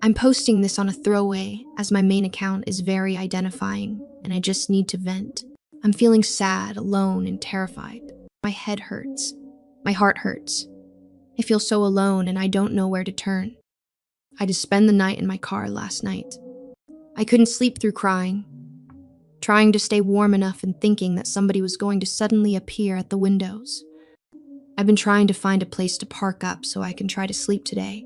I'm posting this on a throwaway as my main account is very identifying and I just need to vent. I'm feeling sad, alone, and terrified. My head hurts. My heart hurts. I feel so alone and I don't know where to turn. I just spent the night in my car last night. I couldn't sleep through crying, trying to stay warm enough and thinking that somebody was going to suddenly appear at the windows. I've been trying to find a place to park up so I can try to sleep today.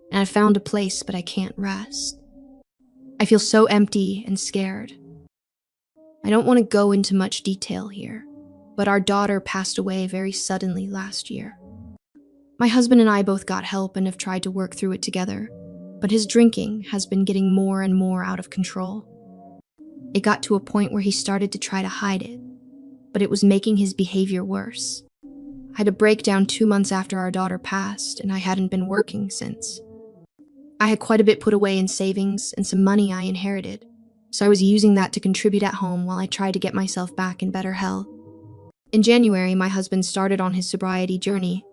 And I found a place, but I can't rest. I feel so empty and scared. I don't want to go into much detail here, but our daughter passed away very suddenly last year. My husband and I both got help and have tried to work through it together, but his drinking has been getting more and more out of control. It got to a point where he started to try to hide it, but it was making his behavior worse. I had a breakdown 2 months after our daughter passed, and I hadn't been working since. I had quite a bit put away in savings and some money I inherited, so I was using that to contribute at home while I tried to get myself back in better health. In January, my husband started on his sobriety journey,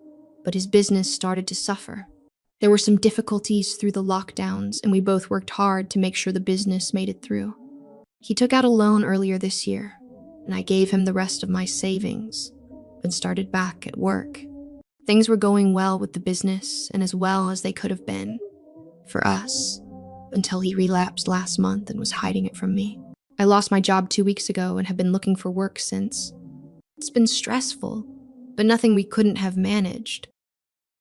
but his business started to suffer. There were some difficulties through the lockdowns, and we both worked hard to make sure the business made it through. He took out a loan earlier this year, and I gave him the rest of my savings and started back at work. Things were going well with the business and as well as they could have been for us until he relapsed last month and was hiding it from me. I lost my job 2 weeks ago and have been looking for work since. It's been stressful, but nothing we couldn't have managed.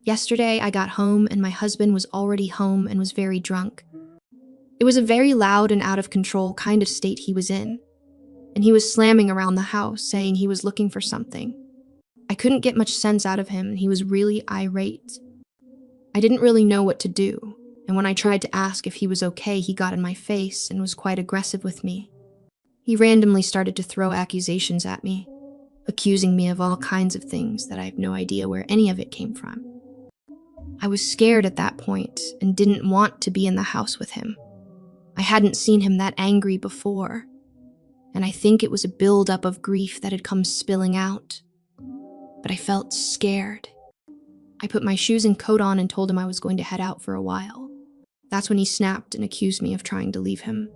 Yesterday, I got home and my husband was already home and was very drunk. It was a very loud and out of control kind of state he was in, and he was slamming around the house saying he was looking for something. I couldn't get much sense out of him and he was really irate. I didn't really know what to do, and when I tried to ask if he was okay, he got in my face and was quite aggressive with me. He randomly started to throw accusations at me, accusing me of all kinds of things that I have no idea where any of it came from. I was scared at that point and didn't want to be in the house with him. I hadn't seen him that angry before, and I think it was a buildup of grief that had come spilling out. But I felt scared. I put my shoes and coat on and told him I was going to head out for a while. That's when he snapped and accused me of trying to leave him.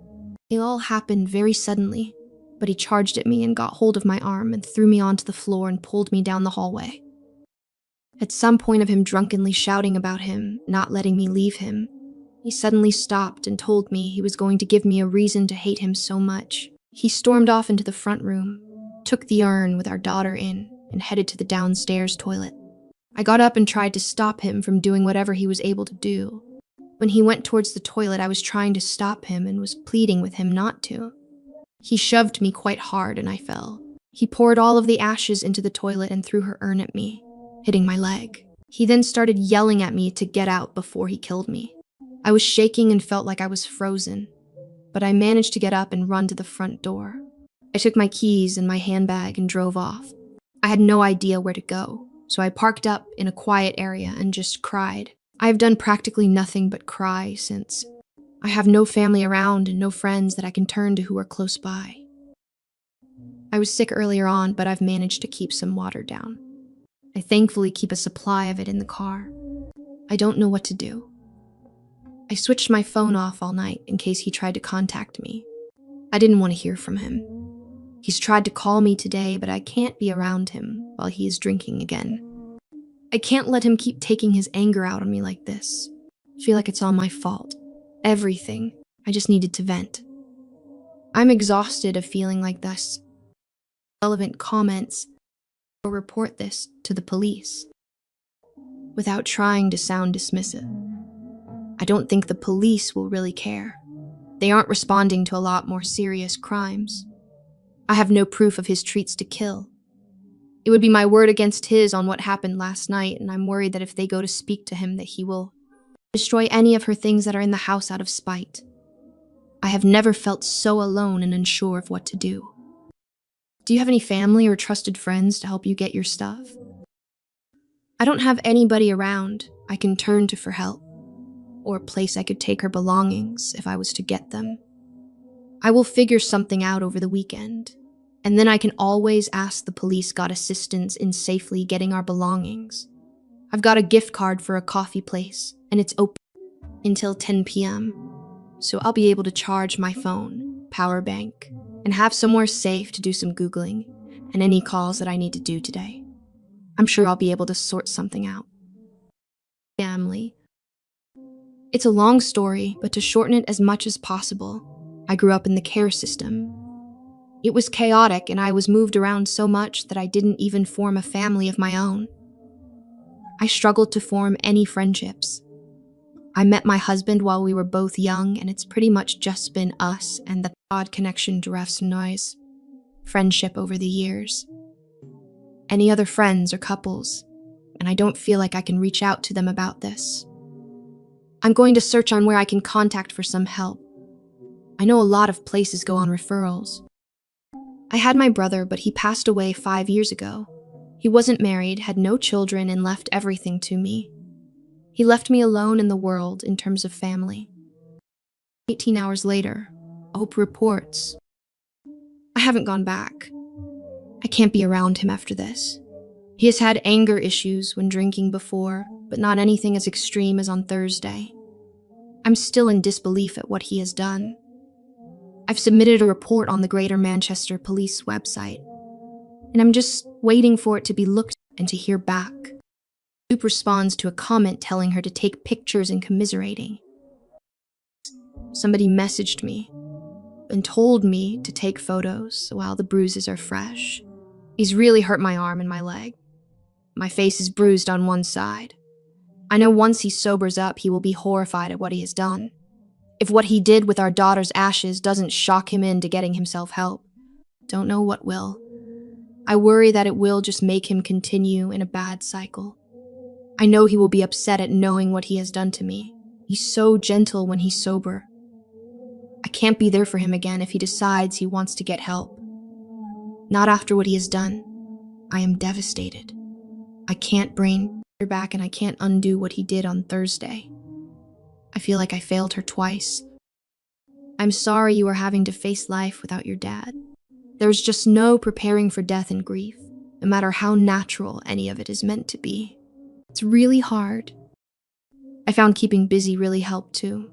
It all happened very suddenly, but he charged at me and got hold of my arm and threw me onto the floor and pulled me down the hallway. At some point of him drunkenly shouting about him, not letting me leave him, he suddenly stopped and told me he was going to give me a reason to hate him so much. He stormed off into the front room, took the urn with our daughter in, and headed to the downstairs toilet. I got up and tried to stop him from doing whatever he was able to do. When he went towards the toilet, I was trying to stop him and was pleading with him not to. He shoved me quite hard and I fell. He poured all of the ashes into the toilet and threw her urn at me, hitting my leg. He then started yelling at me to get out before he killed me. I was shaking and felt like I was frozen, but I managed to get up and run to the front door. I took my keys and my handbag and drove off. I had no idea where to go, so I parked up in a quiet area and just cried. I have done practically nothing but cry since. I have no family around and no friends that I can turn to who are close by. I was sick earlier on, but I've managed to keep some water down. I thankfully keep a supply of it in the car. I don't know what to do. I switched my phone off all night in case he tried to contact me. I didn't want to hear from him. He's tried to call me today, but I can't be around him while he is drinking again. I can't let him keep taking his anger out on me like this. I feel like it's all my fault. Everything. I just needed to vent. I'm exhausted of feeling like this. Relevant comments or report this to the police without trying to sound dismissive. I don't think the police will really care. They aren't responding to a lot more serious crimes. I have no proof of his treats to kill. It would be my word against his on what happened last night, and I'm worried that if they go to speak to him that he will destroy any of her things that are in the house out of spite. I have never felt so alone and unsure of what to do. Do you have any family or trusted friends to help you get your stuff? I don't have anybody around I can turn to for help, or a place I could take her belongings if I was to get them. I will figure something out over the weekend, and then I can always ask the police got assistance in safely getting our belongings. I've got a gift card for a coffee place, and it's open. until 10 p.m., so I'll be able to charge my phone, power bank, and have somewhere safe to do some Googling and any calls that I need to do today. I'm sure I'll be able to sort something out. Family. It's a long story, but to shorten it as much as possible, I grew up in the care system. It was chaotic, and I was moved around so much that I didn't even form a family of my own. I struggled to form any friendships. I met my husband while we were both young, and it's pretty much just been us and the odd connection to refs and noise. Friendship over the years. Any other friends or couples, and I don't feel like I can reach out to them about this. I'm going to search on where I can contact for some help. I know a lot of places go on referrals. I had my brother, but he passed away 5 years ago. He wasn't married, had no children, and left everything to me. He left me alone in the world in terms of family. 18 hours later, Hope reports. I haven't gone back. I can't be around him after this. He has had anger issues when drinking before, but not anything as extreme as on Thursday. I'm still in disbelief at what he has done. I've submitted a report on the Greater Manchester Police website, and I'm just waiting for it to be looked at and to hear back. Soup responds to a comment telling her to take pictures and commiserating. Somebody messaged me and told me to take photos while the bruises are fresh. He's really hurt my arm and my leg. My face is bruised on one side. I know once he sobers up, he will be horrified at what he has done. If what he did with our daughter's ashes doesn't shock him into getting himself help, don't know what will. I worry that it will just make him continue in a bad cycle. I know he will be upset at knowing what he has done to me. He's so gentle when he's sober. I can't be there for him again if he decides he wants to get help. Not after what he has done. I am devastated. I can't bring her back, and I can't undo what he did on Thursday. I feel like I failed her twice. I'm sorry you are having to face life without your dad. There's just no preparing for death and grief, no matter how natural any of it is meant to be. It's really hard. I found keeping busy really helped too.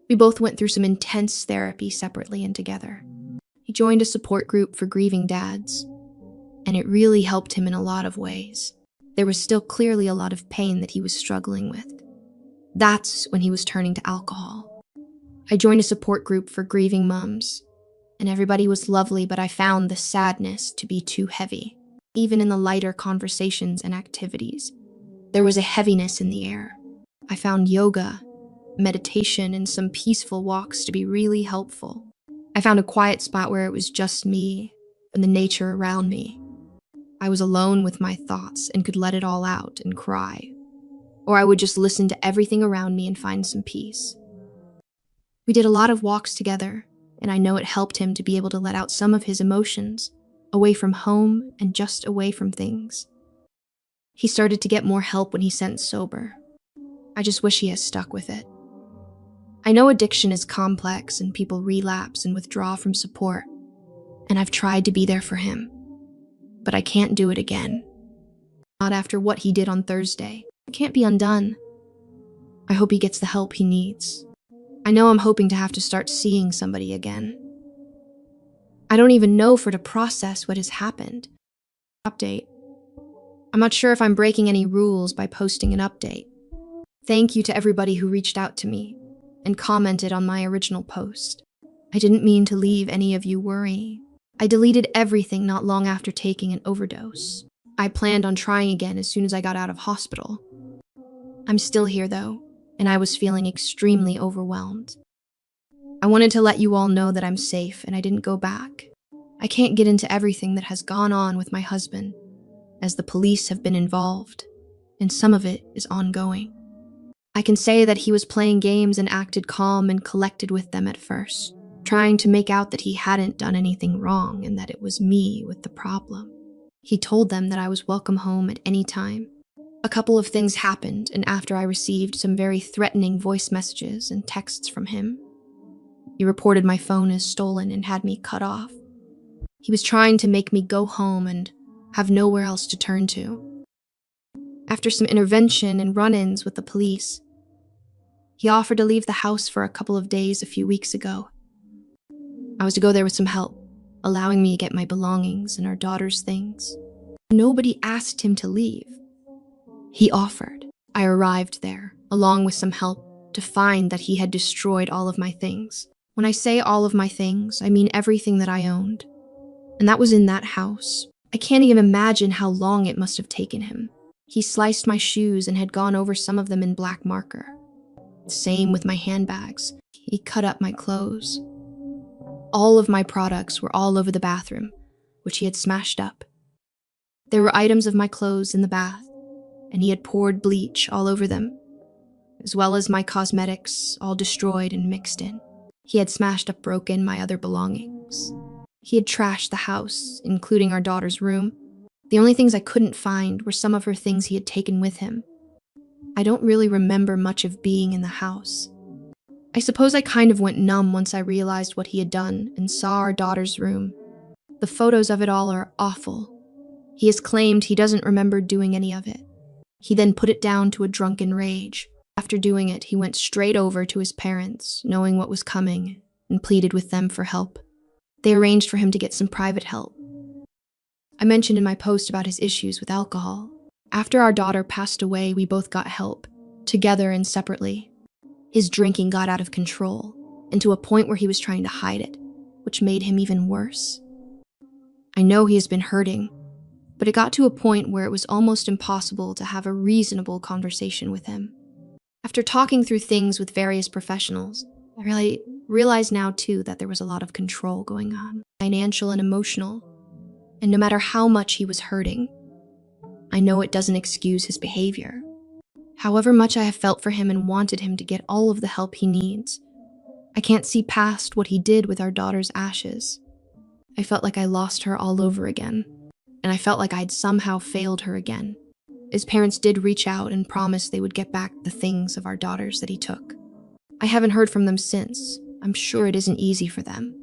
We both went through some intense therapy separately and together. He joined a support group for grieving dads, and it really helped him in a lot of ways. There was still clearly a lot of pain that he was struggling with. That's when he was turning to alcohol. I joined a support group for grieving moms, and everybody was lovely, but I found the sadness to be too heavy. Even in the lighter conversations and activities, there was a heaviness in the air. I found yoga, meditation, and some peaceful walks to be really helpful. I found a quiet spot where it was just me and the nature around me. I was alone with my thoughts and could let it all out and cry. Or I would just listen to everything around me and find some peace. We did a lot of walks together, and I know it helped him to be able to let out some of his emotions, away from home and just away from things. He started to get more help when he sent sober. I just wish he has stuck with it. I know addiction is complex and people relapse and withdraw from support, and I've tried to be there for him. But I can't do it again. Not after what he did on Thursday. It can't be undone. I hope he gets the help he needs. I know I'm hoping to have to start seeing somebody again. I don't even know for to process what has happened. Update. I'm not sure if I'm breaking any rules by posting an update. Thank you to everybody who reached out to me and commented on my original post. I didn't mean to leave any of you worrying. I deleted everything not long after taking an overdose. I planned on trying again as soon as I got out of hospital. I'm still here though, and I was feeling extremely overwhelmed. I wanted to let you all know that I'm safe and I didn't go back. I can't get into everything that has gone on with my husband, as the police have been involved, and some of it is ongoing. I can say that he was playing games and acted calm and collected with them at first, trying to make out that he hadn't done anything wrong and that it was me with the problem. He told them that I was welcome home at any time. A couple of things happened, and after I received some very threatening voice messages and texts from him, he reported my phone as stolen and had me cut off. He was trying to make me go home and have nowhere else to turn to. After some intervention and run-ins with the police, He offered to leave the house for a couple of days a few weeks ago. I was to go there with some help, allowing me to get my belongings and our daughter's things. Nobody asked him to leave. He offered. I arrived there, along with some help, to find that he had destroyed all of my things. When I say all of my things, I mean everything that I owned. And that was in that house. I can't even imagine how long it must have taken him. He sliced my shoes and had gone over some of them in black marker. Same with my handbags. He cut up my clothes. All of my products were all over the bathroom, which he had smashed up. There were items of my clothes in the bath, and he had poured bleach all over them, as well as my cosmetics, all destroyed and mixed in. He had smashed up broken my other belongings. He had trashed the house, including our daughter's room. The only things I couldn't find were some of her things he had taken with him. I don't really remember much of being in the house. I suppose I kind of went numb once I realized what he had done and saw our daughter's room. The photos of it all are awful. He has claimed he doesn't remember doing any of it. He then put it down to a drunken rage. After doing it, he went straight over to his parents, knowing what was coming, and pleaded with them for help. They arranged for him to get some private help. I mentioned in my post about his issues with alcohol. After our daughter passed away, we both got help, together and separately. His drinking got out of control, and to a point where he was trying to hide it, which made him even worse. I know he has been hurting, but it got to a point where it was almost impossible to have a reasonable conversation with him. After talking through things with various professionals, I really realize now too that there was a lot of control going on, financial and emotional. And no matter how much he was hurting, I know it doesn't excuse his behavior. However much I have felt for him and wanted him to get all of the help he needs, I can't see past what he did with our daughter's ashes. I felt like I lost her all over again, and I felt like I'd somehow failed her again. His parents did reach out and promise they would get back the things of our daughters that he took. I haven't heard from them since. I'm sure it isn't easy for them.